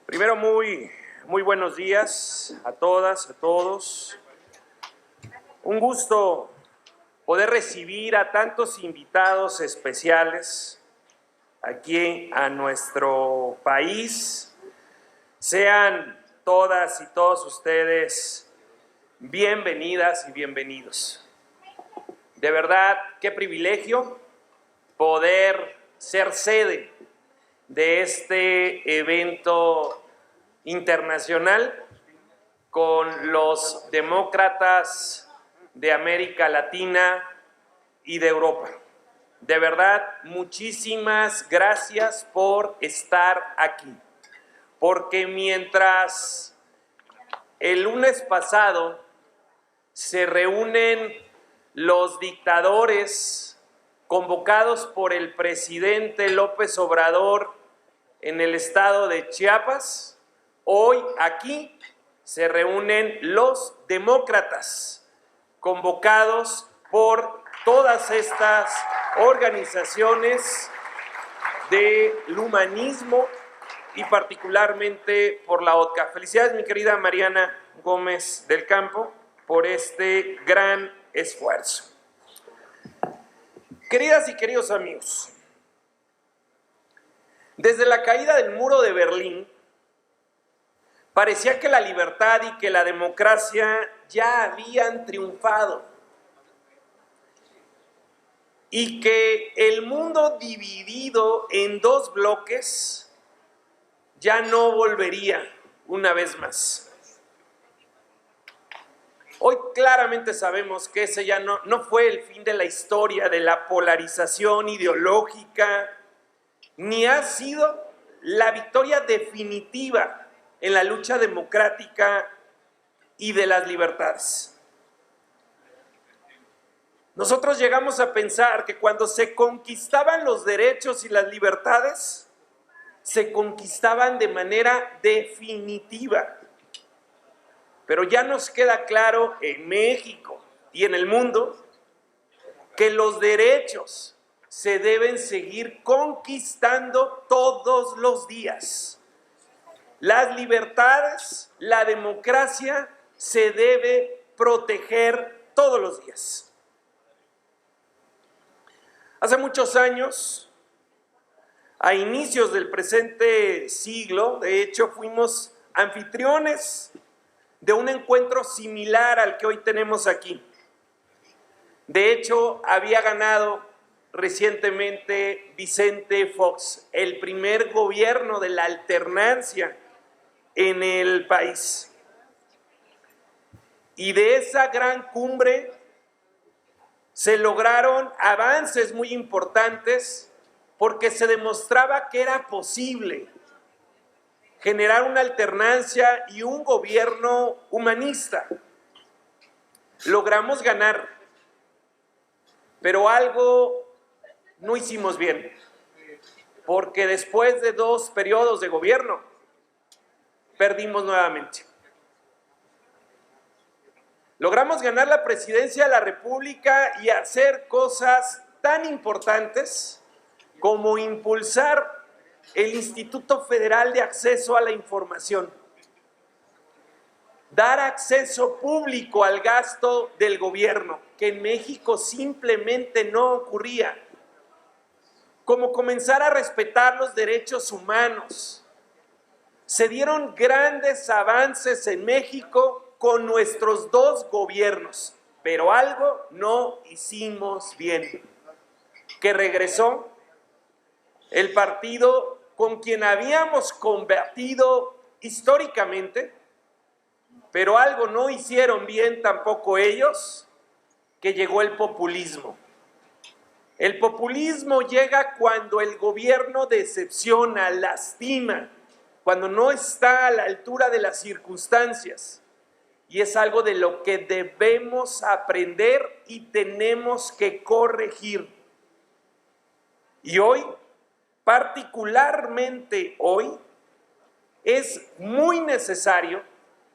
Primero, muy buenos días a todas, a todos. Un gusto poder recibir a tantos invitados especiales aquí a nuestro país. Sean todas y todos ustedes bienvenidas y bienvenidos. De verdad, qué privilegio poder ser sede de este evento internacional con los demócratas de América Latina y de Europa. De verdad, muchísimas gracias por estar aquí, porque mientras el lunes pasado se reúnen los dictadores convocados por el presidente López Obrador en el estado de Chiapas, hoy aquí se reúnen los demócratas convocados por todas estas organizaciones del humanismo y particularmente por la OTCA. Felicidades, mi querida Mariana Gómez del Campo, por este gran esfuerzo. Queridas y queridos amigos, desde la caída del muro de Berlín, parecía que la libertad y que la democracia ya habían triunfado y que el mundo dividido en dos bloques ya no volvería una vez más. Hoy claramente sabemos que ese ya no fue el fin de la historia de la polarización ideológica, ni ha sido la victoria definitiva en la lucha democrática y de las libertades. Nosotros llegamos a pensar que cuando se conquistaban los derechos y las libertades, se conquistaban de manera definitiva. Pero ya nos queda claro en México y en el mundo que los derechos se deben seguir conquistando todos los días. Las libertades, la democracia se debe proteger todos los días. Hace muchos años, a inicios del presente siglo, de hecho, fuimos anfitriones de un encuentro similar al que hoy tenemos aquí. De hecho, había ganado recientemente Vicente Fox, el primer gobierno de la alternancia en el país. Y de esa gran cumbre se lograron avances muy importantes porque se demostraba que era posible generar una alternancia y un gobierno humanista. Logramos ganar, pero algo no hicimos bien, porque después de 2 periodos de gobierno, perdimos nuevamente. Logramos ganar la presidencia de la República y hacer cosas tan importantes como impulsar el Instituto Federal de Acceso a la Información, dar acceso público al gasto del gobierno, que en México simplemente no ocurría, como comenzar a respetar los derechos humanos. Se dieron grandes avances en México con nuestros 2 gobiernos, pero algo no hicimos bien, que regresó el partido con quien habíamos combatido históricamente, pero algo no hicieron bien tampoco ellos, que llegó el populismo. El populismo llega cuando el gobierno decepciona, lastima, cuando no está a la altura de las circunstancias. Y es algo de lo que debemos aprender y tenemos que corregir. Y hoy, particularmente hoy, es muy necesario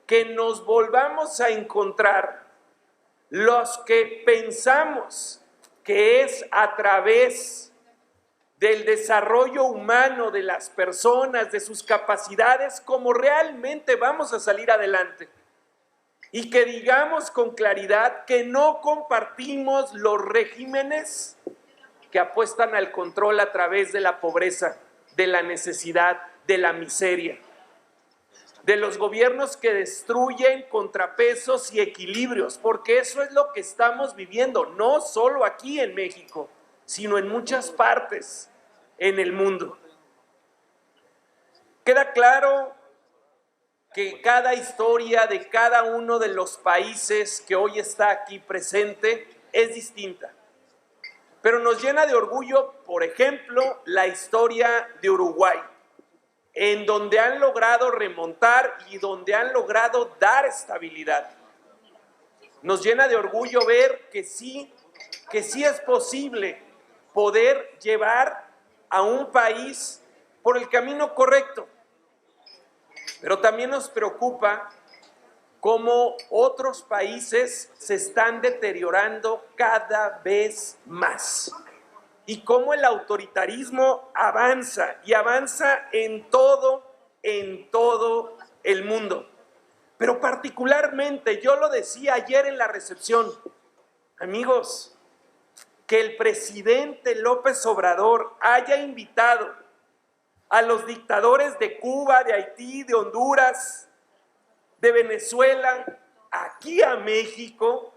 que nos volvamos a encontrar los que pensamos que es a través del desarrollo humano de las personas, de sus capacidades, como realmente vamos a salir adelante. Y que digamos con claridad que no compartimos los regímenes que apuestan al control a través de la pobreza, de la necesidad, de la miseria, de los gobiernos que destruyen contrapesos y equilibrios, porque eso es lo que estamos viviendo, no solo aquí en México, sino en muchas partes en el mundo. Queda claro que cada historia de cada uno de los países que hoy está aquí presente es distinta. Pero nos llena de orgullo, por ejemplo, la historia de Uruguay, en donde han logrado remontar y donde han logrado dar estabilidad. Nos llena de orgullo ver que sí es posible poder llevar a un país por el camino correcto. Pero también nos preocupa cómo otros países se están deteriorando cada vez más y cómo el autoritarismo avanza y avanza en todo el mundo. Pero particularmente, yo lo decía ayer en la recepción, amigos, que el presidente López Obrador haya invitado a los dictadores de Cuba, de Haití, de Honduras, de Venezuela, aquí a México,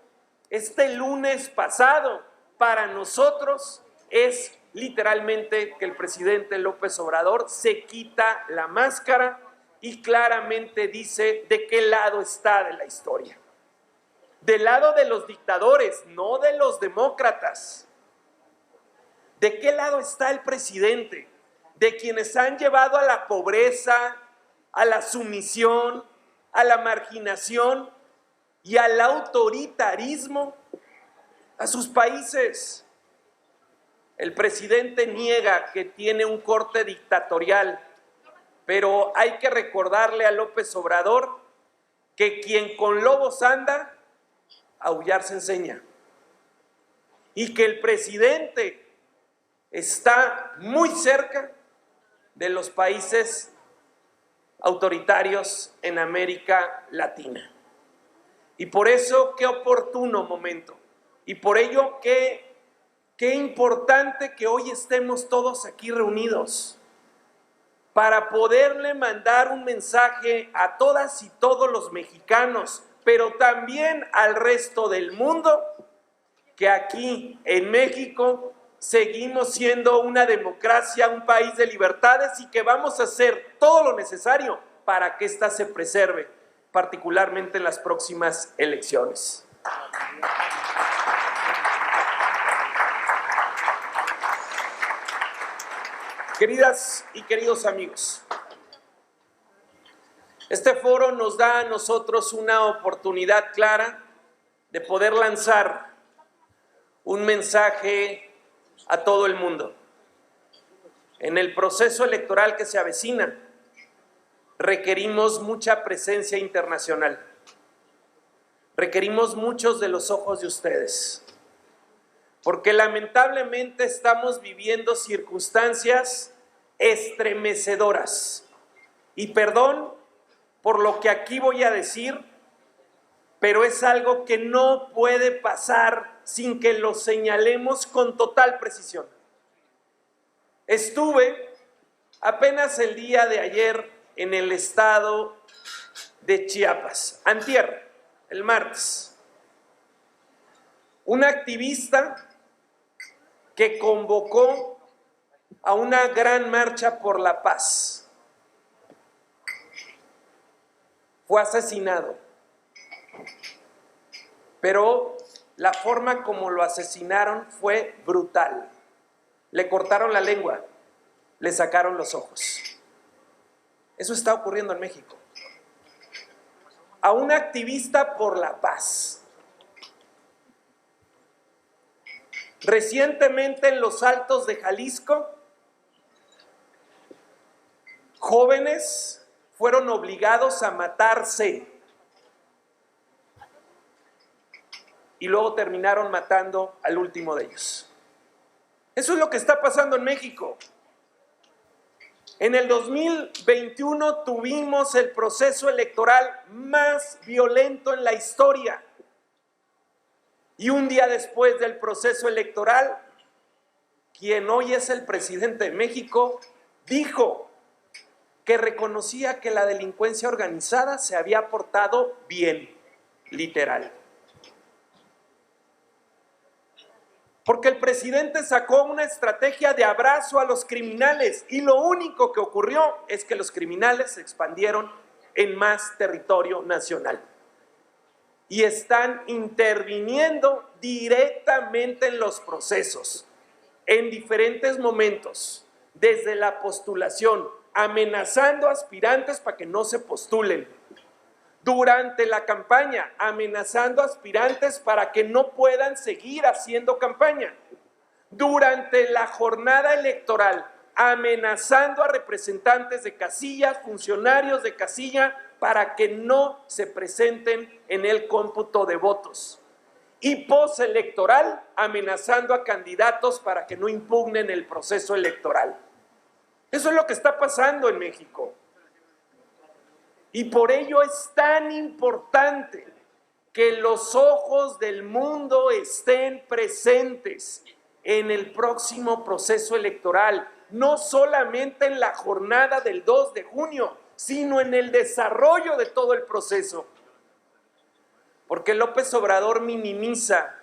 este lunes pasado, para nosotros es literalmente que el presidente López Obrador se quita la máscara y claramente dice de qué lado está de la historia. Del lado de los dictadores, no de los demócratas. ¿De qué lado está el presidente? De quienes han llevado a la pobreza, a la sumisión, a la marginación y al autoritarismo a sus países. El presidente niega que tiene un corte dictatorial, pero hay que recordarle a López Obrador que quien con lobos anda, aullar se enseña. Y que el presidente está muy cerca de los países autoritarios en América Latina. Y por eso, qué oportuno momento. Y por ello, qué importante que hoy estemos todos aquí reunidos para poderle mandar un mensaje a todas y todos los mexicanos, pero también al resto del mundo, que aquí en México seguimos siendo una democracia, un país de libertades y que vamos a hacer todo lo necesario para que ésta se preserve, particularmente en las próximas elecciones. Queridas y queridos amigos, este foro nos da a nosotros una oportunidad clara de poder lanzar un mensaje a todo el mundo. En el proceso electoral que se avecina, requerimos mucha presencia internacional. Requerimos muchos de los ojos de ustedes, porque lamentablemente estamos viviendo circunstancias estremecedoras. Y perdón por lo que aquí voy a decir, pero es algo que no puede pasar sin que lo señalemos con total precisión. Estuve apenas el día de ayer en el estado de Chiapas, antier, el martes. Un activista que convocó a una gran marcha por la paz fue asesinado. Pero la forma como lo asesinaron fue brutal. Le cortaron la lengua, le sacaron los ojos. Eso está ocurriendo en México. A un activista por la paz. Recientemente en los Altos de Jalisco, jóvenes fueron obligados a matarse y luego terminaron matando al último de ellos. Eso es lo que está pasando en México. En el 2021 tuvimos el proceso electoral más violento en la historia. Y un día después del proceso electoral, quien hoy es el presidente de México, dijo que reconocía que la delincuencia organizada se había portado bien, literal. Porque el presidente sacó una estrategia de abrazo a los criminales y lo único que ocurrió es que los criminales se expandieron en más territorio nacional y están interviniendo directamente en los procesos, en diferentes momentos, desde la postulación, amenazando a aspirantes para que no se postulen, durante la campaña, amenazando a aspirantes para que no puedan seguir haciendo campaña, durante la jornada electoral, amenazando a representantes de casillas, funcionarios de casilla, para que no se presenten en el cómputo de votos. Y postelectoral, amenazando a candidatos para que no impugnen el proceso electoral. Eso es lo que está pasando en México. Y por ello es tan importante que los ojos del mundo estén presentes en el próximo proceso electoral, no solamente en la jornada del 2 de junio, sino en el desarrollo de todo el proceso. Porque López Obrador minimiza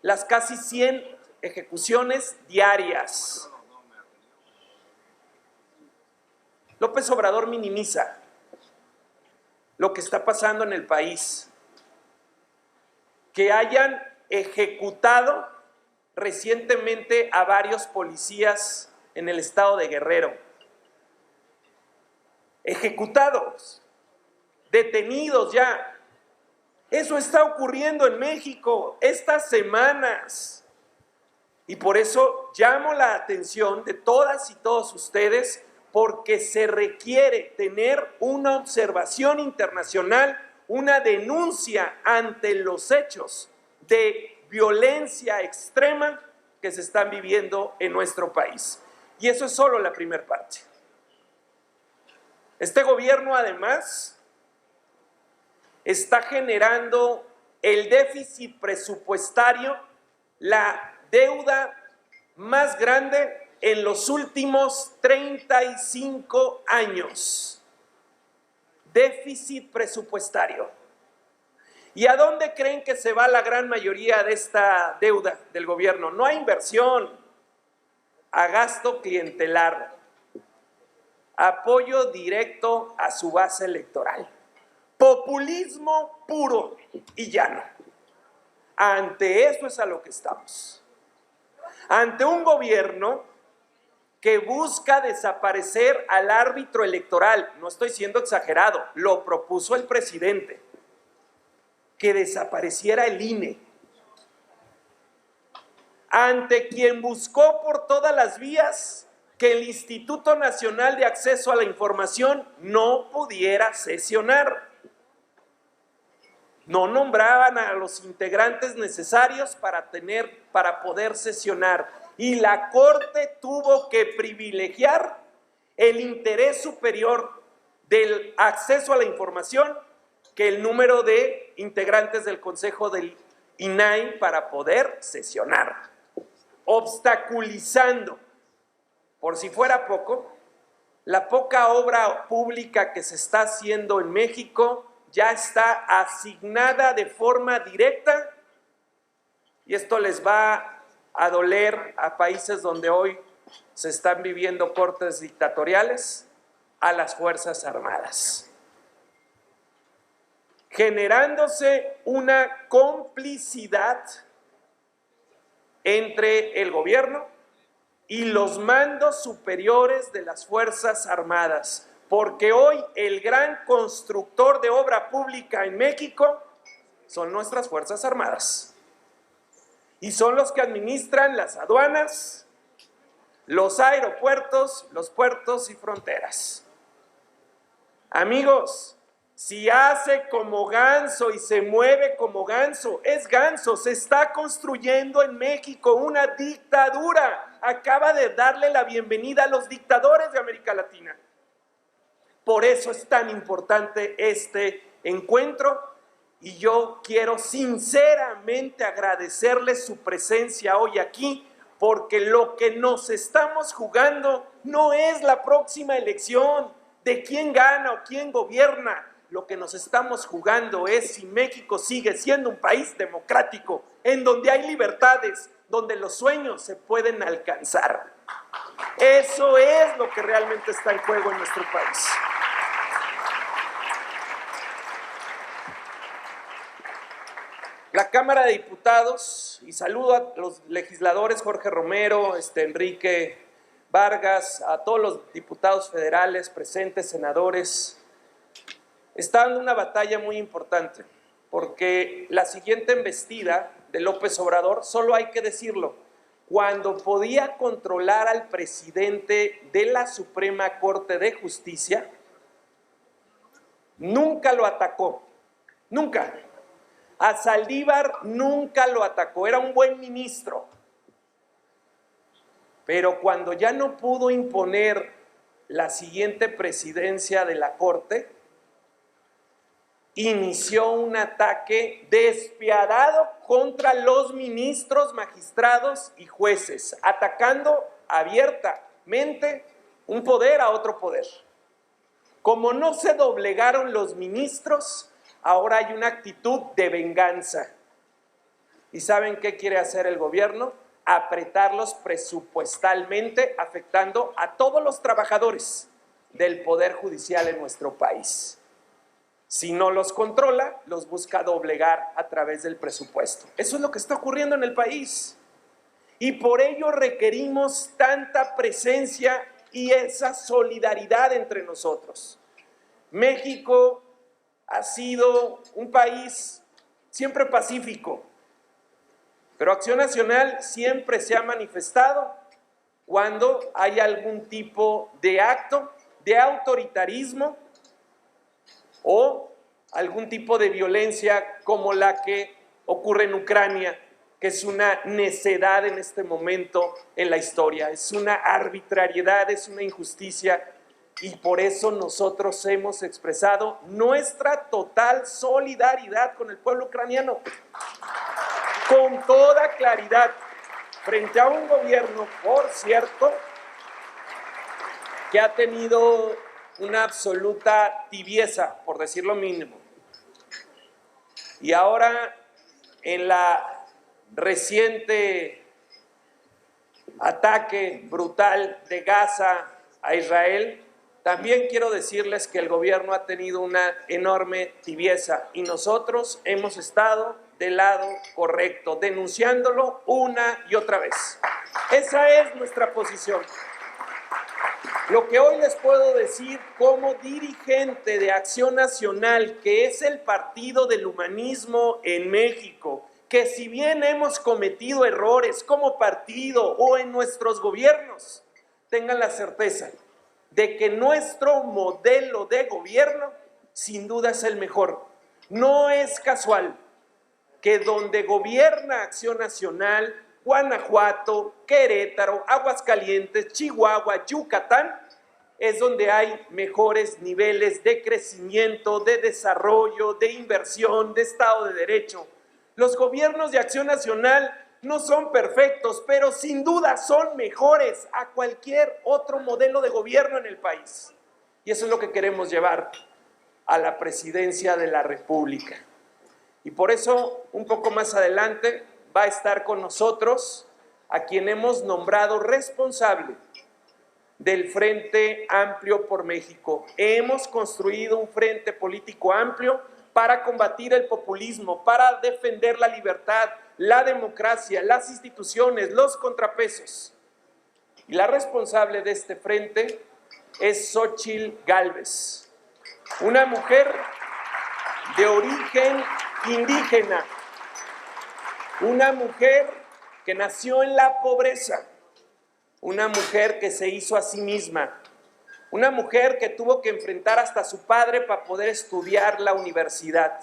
las casi 100 ejecuciones diarias. López Obrador minimiza lo que está pasando en el país. Que hayan ejecutado recientemente a varios policías en el estado de Guerrero. Ejecutados, detenidos ya. Eso está ocurriendo en México estas semanas. Y por eso llamo la atención de todas y todos ustedes, porque se requiere tener una observación internacional, una denuncia ante los hechos de violencia extrema que se están viviendo en nuestro país. Y eso es solo la primera parte. Este gobierno, además, está generando el déficit presupuestario, la deuda más grande en los últimos 35 años. Déficit presupuestario. ¿Y a dónde creen que se va la gran mayoría de esta deuda del gobierno? No a inversión, a gasto clientelar, apoyo directo a su base electoral. Populismo puro y llano. Ante eso es a lo que estamos. Ante un gobierno que busca desaparecer al árbitro electoral. No estoy siendo exagerado, lo propuso el presidente, que desapareciera el INE. Ante quien buscó por todas las vías que el Instituto Nacional de Acceso a la Información no pudiera sesionar. No nombraban a los integrantes necesarios para poder sesionar. Y la Corte tuvo que privilegiar el interés superior del acceso a la información que el número de integrantes del Consejo del INAI para poder sesionar, obstaculizando, por si fuera poco, la poca obra pública que se está haciendo en México ya está asignada de forma directa, y esto les va a doler a países donde hoy se están viviendo cortes dictatoriales, a las Fuerzas Armadas, generándose una complicidad entre el gobierno y los mandos superiores de las Fuerzas Armadas, porque hoy el gran constructor de obra pública en México son nuestras Fuerzas Armadas. Y son los que administran las aduanas, los aeropuertos, los puertos y fronteras. Amigos, si hace como ganso y se mueve como ganso, es ganso. Se está construyendo en México una dictadura acaba de darle la bienvenida a los dictadores de América Latina. Por eso es tan importante este encuentro y yo quiero sinceramente agradecerles su presencia hoy aquí, porque lo que nos estamos jugando no es la próxima elección de quién gana o quién gobierna. Lo que nos estamos jugando es si México sigue siendo un país democrático, en donde hay libertades, donde los sueños se pueden alcanzar. Eso es lo que realmente está en juego en nuestro país. La Cámara de Diputados, y saludo a los legisladores Jorge Romero, Enrique Vargas, a todos los diputados federales presentes, senadores, está dando una batalla muy importante, porque la siguiente embestida de López Obrador, solo hay que decirlo, cuando podía controlar al presidente de la Suprema Corte de Justicia, nunca lo atacó, nunca. A Saldívar nunca lo atacó, era un buen ministro. Pero cuando ya no pudo imponer la siguiente presidencia de la Corte, inició un ataque despiadado contra los ministros, magistrados y jueces, atacando abiertamente un poder a otro poder. Como no se doblegaron los ministros, ahora hay una actitud de venganza. ¿Y saben qué quiere hacer el gobierno? Apretarlos presupuestalmente, afectando a todos los trabajadores del Poder Judicial en nuestro país. Si no los controla, los busca doblegar a través del presupuesto. Eso es lo que está ocurriendo en el país. Y por ello requerimos tanta presencia y esa solidaridad entre nosotros. México ha sido un país siempre pacífico, pero Acción Nacional siempre se ha manifestado cuando hay algún tipo de acto de autoritarismo o algún tipo de violencia como la que ocurre en Ucrania, que es una necedad en este momento en la historia, es una arbitrariedad, es una injusticia. Y por eso nosotros hemos expresado nuestra total solidaridad con el pueblo ucraniano, con toda claridad, frente a un gobierno, por cierto, que ha tenido una absoluta tibieza, por decir lo mínimo. Y ahora, en la reciente ataque brutal de Gaza a Israel, también quiero decirles que el gobierno ha tenido una enorme tibieza y nosotros hemos estado del lado correcto, denunciándolo una y otra vez. Esa es nuestra posición. Lo que hoy les puedo decir como dirigente de Acción Nacional, que es el partido del humanismo en México, que si bien hemos cometido errores como partido o en nuestros gobiernos, tengan la certeza de que nuestro modelo de gobierno sin duda es el mejor. No es casual que donde gobierna Acción Nacional, Guanajuato, Querétaro, Aguascalientes, Chihuahua, Yucatán, es donde hay mejores niveles de crecimiento, de desarrollo, de inversión, de Estado de Derecho. Los gobiernos de Acción Nacional no son perfectos, pero sin duda son mejores a cualquier otro modelo de gobierno en el país. Y eso es lo que queremos llevar a la presidencia de la República. Y por eso, un poco más adelante, va a estar con nosotros a quien hemos nombrado responsable del Frente Amplio por México. Hemos construido un frente político amplio para combatir el populismo, para defender la libertad, la democracia, las instituciones, los contrapesos. Y la responsable de este frente es Xóchitl Gálvez, una mujer de origen indígena, una mujer que nació en la pobreza, una mujer que se hizo a sí misma, una mujer que tuvo que enfrentar hasta a su padre para poder estudiar la universidad,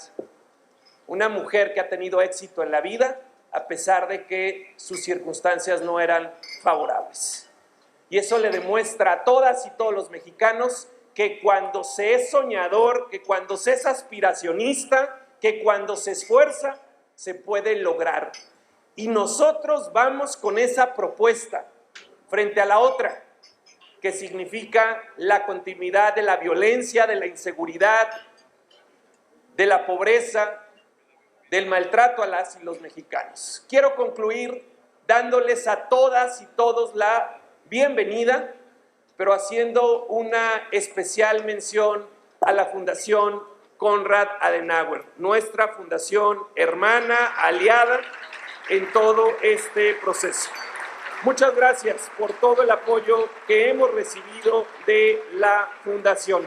una mujer que ha tenido éxito en la vida a pesar de que sus circunstancias no eran favorables. Y eso le demuestra a todas y todos los mexicanos que cuando se es soñador, que cuando se es aspiracionista, que cuando se esfuerza, se puede lograr. Y nosotros vamos con esa propuesta frente a la otra, que significa la continuidad de la violencia, de la inseguridad, de la pobreza, del maltrato a las y los mexicanos. Quiero concluir dándoles a todas y todos la bienvenida, pero haciendo una especial mención a la Fundación Konrad Adenauer, nuestra fundación hermana, aliada en todo este proceso. Muchas gracias por todo el apoyo que hemos recibido de la Fundación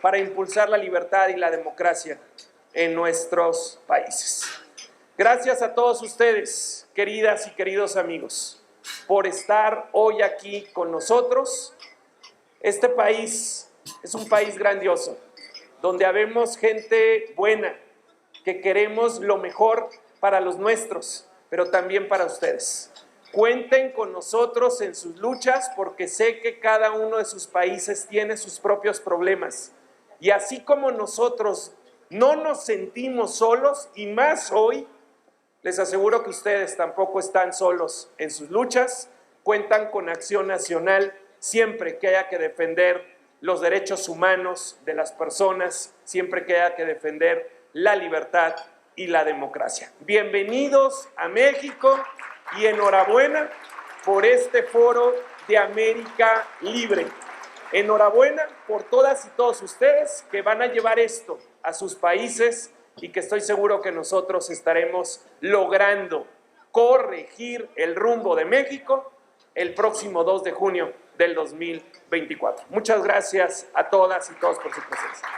para impulsar la libertad y la democracia en nuestros países. Gracias a todos ustedes, queridas y queridos amigos, por estar hoy aquí con nosotros. Este país es un país grandioso, donde habemos gente buena, que queremos lo mejor para los nuestros, pero también para ustedes. Cuenten con nosotros en sus luchas, porque sé que cada uno de sus países tiene sus propios problemas. Y así como nosotros no nos sentimos solos, y más hoy, les aseguro que ustedes tampoco están solos en sus luchas. Cuentan con Acción Nacional siempre que haya que defender los derechos humanos de las personas, siempre que haya que defender la libertad y la democracia. Bienvenidos a México y enhorabuena por este Foro de América Libre. Enhorabuena por todas y todos ustedes que van a llevar esto a sus países y que estoy seguro que nosotros estaremos logrando corregir el rumbo de México el próximo 2 de junio del 2024. Muchas gracias a todas y todos por su presencia.